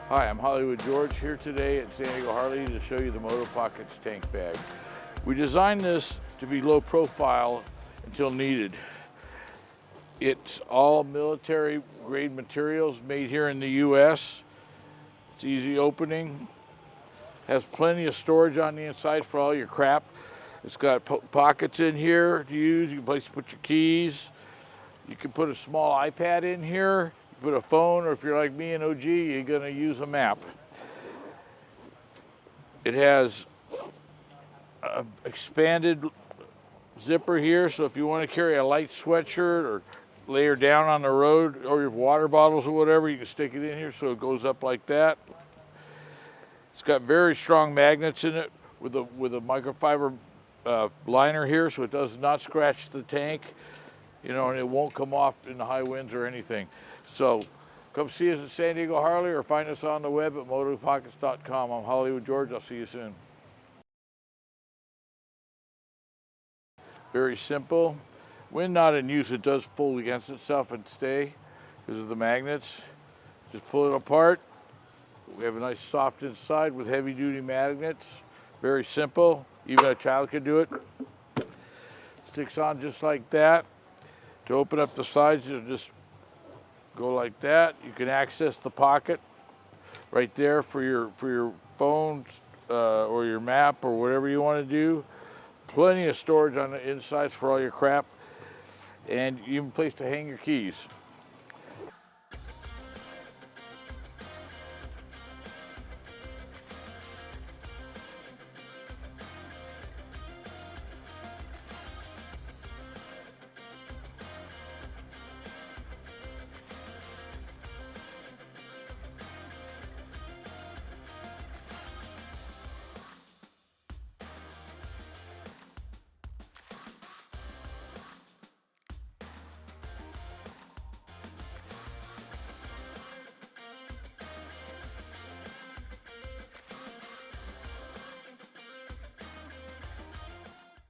Hi, I'm Hollywood George here today at San Diego Harley to show you the Moto Pockets tank bag. We designed this to be low profile until needed. It's all military grade materials made here in the US. It's easy opening, has plenty of storage on the inside for all your crap. It's got pockets in here to use. You can place to put your keys. You can put a small iPad in here. Put a phone, or if you're like me, an OG, you're gonna use a map. It has an expanded zipper here, so if you want to carry a light sweatshirt or lay her down on the road, or your water bottles or whatever, you can stick it in here so it goes up like that. It's got very strong magnets in it with a microfiber liner here, so it does not scratch the tank. You know, and it won't come off in the high winds or anything. So come see us at San Diego Harley or find us on the web at motopockets.com. I'm Hollywood George. I'll see you soon. Very simple. When not in use, it does fold against itself and stay because of the magnets. Just pull it apart. We have a nice soft inside with heavy duty magnets. Very simple. Even a child could do it. Sticks on just like that. To open up the sides, you'll just go like that. You can access the pocket right there for your phones or your map or whatever you want to do. Plenty of storage on the insides for all your crap, and even a place to hang your keys.